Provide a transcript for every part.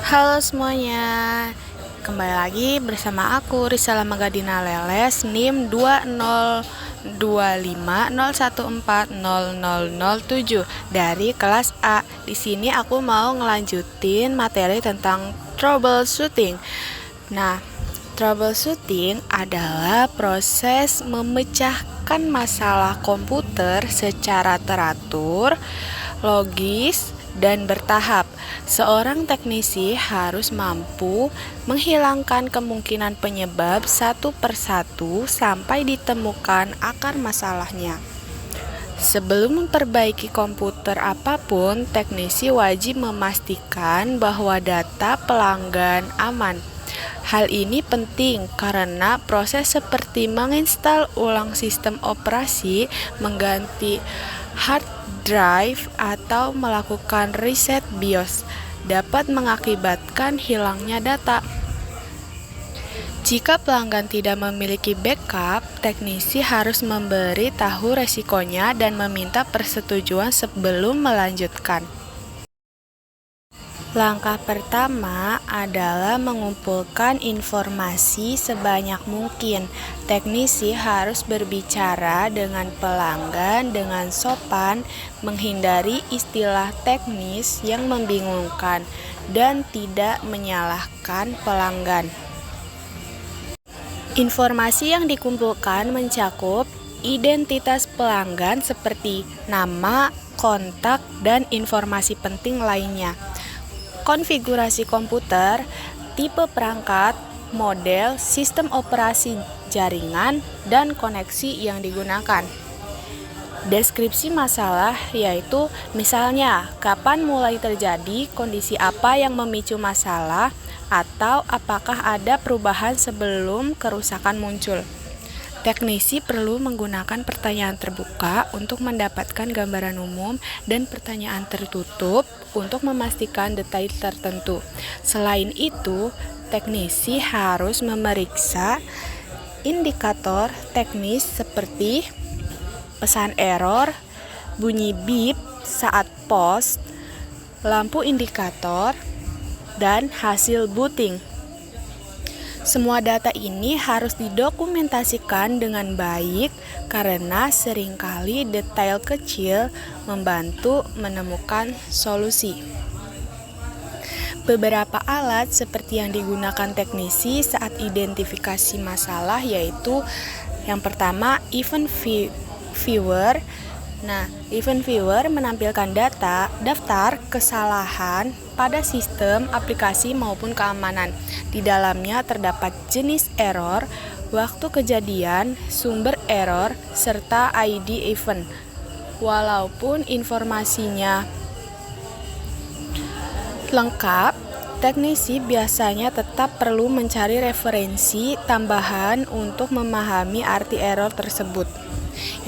Halo semuanya, kembali lagi bersama aku Risala Magadina Leles, NIM 20250140007 dari kelas A. Di sini aku mau ngelanjutin materi tentang troubleshooting. Nah, troubleshooting adalah proses memecahkan masalah komputer secara teratur, logis, dan bertahap. Seorang teknisi harus mampu menghilangkan kemungkinan penyebab satu persatu sampai ditemukan akar masalahnya. Sebelum memperbaiki komputer apapun, teknisi wajib memastikan bahwa data pelanggan aman. Hal ini penting karena proses seperti menginstal ulang sistem operasi, mengganti hard drive, atau melakukan reset BIOS dapat mengakibatkan hilangnya data. Jika pelanggan tidak memiliki backup, teknisi harus memberi tahu resikonya dan meminta persetujuan sebelum melanjutkan. Langkah pertama adalah mengumpulkan informasi sebanyak mungkin. Teknisi harus berbicara dengan pelanggan dengan sopan, menghindari istilah teknis yang membingungkan, dan tidak menyalahkan pelanggan. Informasi yang dikumpulkan mencakup identitas pelanggan seperti nama, kontak, dan informasi penting lainnya. Konfigurasi komputer, tipe perangkat, model, sistem operasi jaringan, dan koneksi yang digunakan. Deskripsi masalah yaitu misalnya kapan mulai terjadi, kondisi apa yang memicu masalah, atau apakah ada perubahan sebelum kerusakan muncul. Teknisi perlu menggunakan pertanyaan terbuka untuk mendapatkan gambaran umum dan pertanyaan tertutup untuk memastikan detail tertentu. Selain itu, teknisi harus memeriksa indikator teknis seperti pesan error, bunyi beep saat post, lampu indikator, dan hasil booting. Semua data ini harus didokumentasikan dengan baik karena seringkali detail kecil membantu menemukan solusi. Beberapa alat seperti yang digunakan teknisi saat identifikasi masalah yaitu yang pertama event viewer. Nah, event viewer menampilkan daftar kesalahan pada sistem, aplikasi maupun keamanan. Di dalamnya terdapat jenis error, waktu kejadian, sumber error, serta ID event. Walaupun informasinya lengkap, teknisi biasanya tetap perlu mencari referensi tambahan untuk memahami arti error tersebut.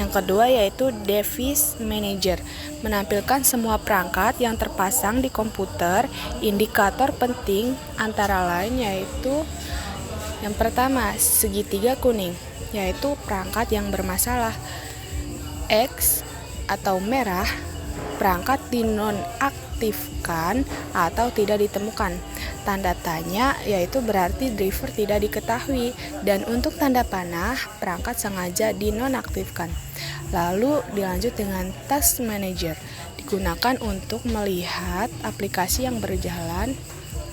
Yang kedua yaitu Device Manager, menampilkan semua perangkat yang terpasang di komputer. Indikator penting antara lain yaitu yang pertama segitiga kuning, yaitu perangkat yang bermasalah. X atau merah, perangkat dinonaktifkan atau tidak ditemukan. Tanda tanya yaitu berarti driver tidak diketahui, dan untuk tanda panah perangkat sengaja dinonaktifkan. Lalu dilanjut dengan Task Manager, digunakan untuk melihat aplikasi yang berjalan,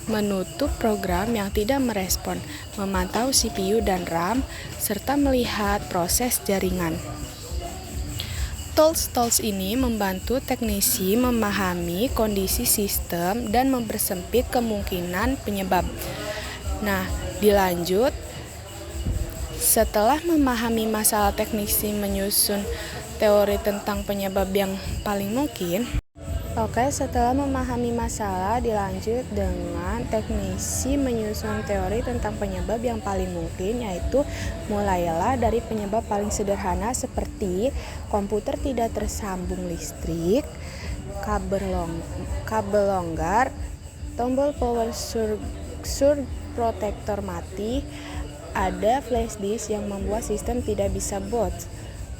menutup program yang tidak merespon, memantau CPU dan RAM, serta melihat proses jaringan. Tools ini membantu teknisi memahami kondisi sistem dan mempersempit kemungkinan penyebab. Nah, dilanjut, setelah memahami masalah, teknisi menyusun teori tentang penyebab yang paling mungkin. Setelah memahami masalah, dilanjut dengan teknisi menyusun teori tentang penyebab yang paling mungkin, yaitu mulailah dari penyebab paling sederhana seperti komputer tidak tersambung listrik, kabel longgar, tombol power surge protector mati, ada flash disk yang membuat sistem tidak bisa boot.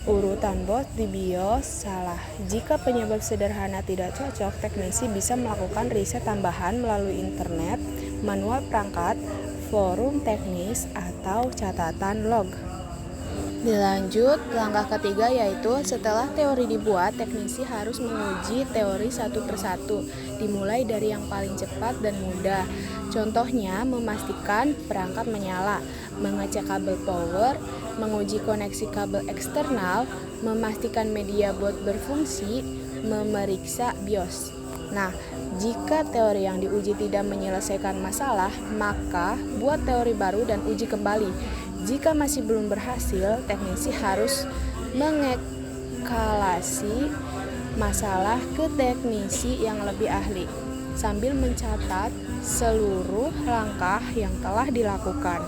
Urutan bot di BIOS salah. Jika penyebab sederhana tidak cocok, teknisi bisa melakukan riset tambahan melalui internet, manual perangkat, forum teknis, atau catatan log. Dilanjut, langkah ketiga yaitu setelah teori dibuat, teknisi harus menguji teori satu persatu, dimulai dari yang paling cepat dan mudah. Contohnya, memastikan perangkat menyala, mengecek kabel power, menguji koneksi kabel eksternal, memastikan media boot berfungsi, memeriksa BIOS. Nah, jika teori yang diuji tidak menyelesaikan masalah, maka buat teori baru dan uji kembali. Jika masih belum berhasil, teknisi harus mengekskalasi masalah ke teknisi yang lebih ahli, sambil mencatat seluruh langkah yang telah dilakukan.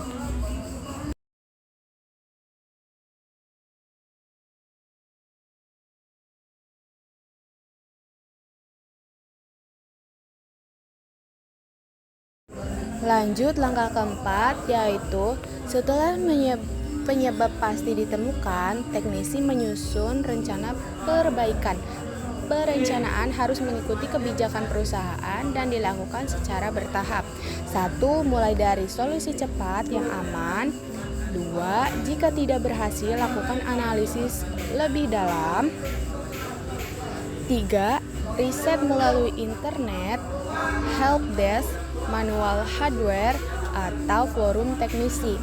Lanjut, langkah keempat yaitu setelah penyebab pasti ditemukan, teknisi menyusun rencana perbaikan. Perencanaan harus mengikuti kebijakan perusahaan dan dilakukan secara bertahap. 1. Mulai dari solusi cepat yang aman. 2. Jika tidak berhasil, lakukan analisis lebih dalam. 3. Riset melalui internet, helpdesk, manual hardware, atau forum teknisi.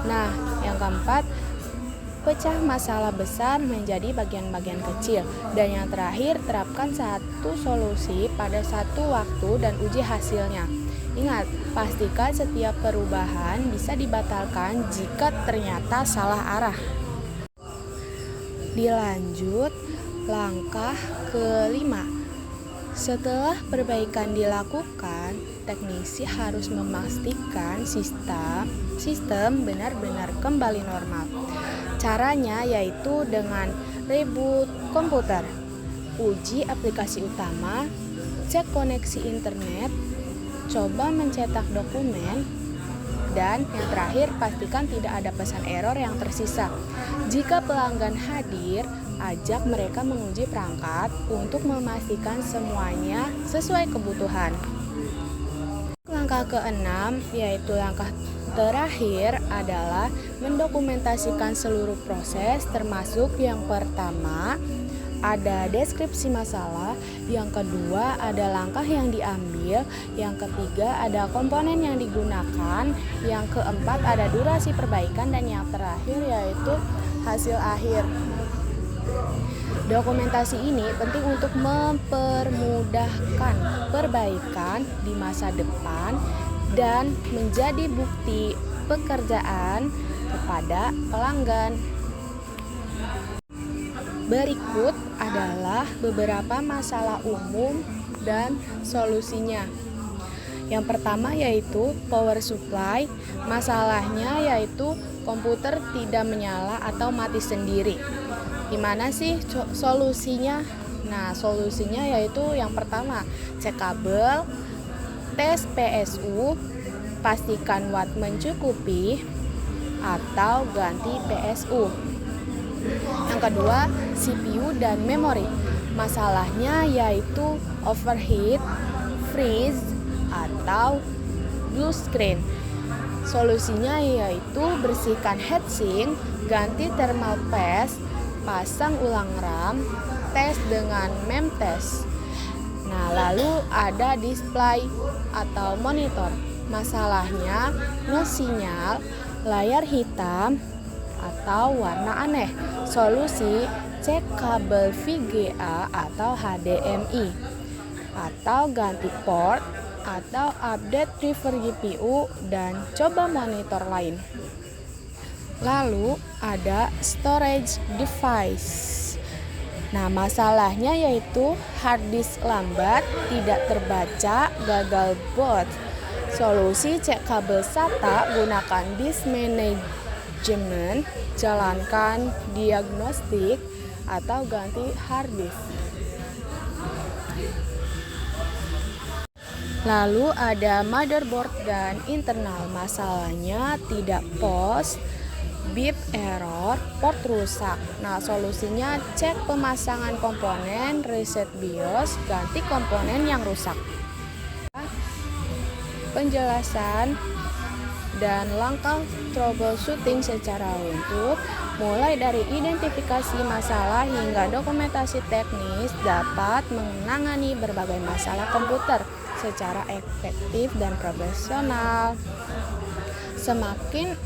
Nah, yang keempat, pecah masalah besar menjadi bagian-bagian kecil. Dan yang terakhir, terapkan satu solusi pada satu waktu dan uji hasilnya. Ingat, pastikan setiap perubahan bisa dibatalkan jika ternyata salah arah. Dilanjut, langkah kelima. Setelah perbaikan dilakukan, teknisi harus memastikan sistem benar-benar kembali normal. Caranya yaitu dengan reboot komputer, uji aplikasi utama, cek koneksi internet, coba mencetak dokumen, dan yang terakhir pastikan tidak ada pesan error yang tersisa. Jika pelanggan hadir, ajak mereka menguji perangkat untuk memastikan semuanya sesuai kebutuhan. Langkah keenam, yaitu langkah terakhir, adalah mendokumentasikan seluruh proses, termasuk yang pertama ada deskripsi masalah, yang kedua ada langkah yang diambil, yang ketiga ada komponen yang digunakan, yang keempat ada durasi perbaikan, dan yang terakhir yaitu hasil akhir. Dokumentasi ini penting untuk mempermudahkan perbaikan di masa depan dan menjadi bukti pekerjaan kepada pelanggan. Berikut adalah beberapa masalah umum dan solusinya. Yang pertama yaitu power supply. Masalahnya yaitu komputer tidak menyala atau mati sendiri. Gimana sih solusinya? Nah, solusinya yaitu yang pertama, cek kabel, tes PSU, pastikan watt mencukupi, atau ganti PSU. Yang kedua, CPU dan memori. Masalahnya yaitu overheat, freeze, atau blue screen. Solusinya yaitu bersihkan heatsink, ganti thermal paste, pasang ulang RAM, tes dengan memtest. Nah, lalu ada display atau monitor. Masalahnya no sinyal, layar hitam, atau warna aneh. Solusi, cek kabel VGA atau HDMI, atau ganti port, atau update driver GPU dan coba monitor lain. Lalu ada storage device. Nah, masalahnya yaitu hard disk lambat, tidak terbaca, gagal boot. Solusi, cek kabel SATA, gunakan disk management, jalankan diagnostik, atau ganti hard disk. Lalu ada motherboard dan internal. Masalahnya tidak post, bit error, port rusak. Nah, solusinya cek pemasangan komponen, reset BIOS, ganti komponen yang rusak. Penjelasan dan langkah troubleshooting secara runtut, mulai dari identifikasi masalah hingga dokumentasi teknis, dapat menangani berbagai masalah komputer secara efektif dan profesional. Semakin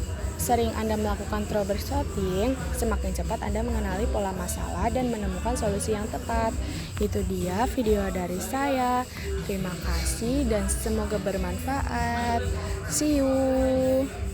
sering Anda melakukan troubleshooting, semakin cepat Anda mengenali pola masalah dan menemukan solusi yang tepat. Itu dia video dari saya. Terima kasih dan semoga bermanfaat. See you.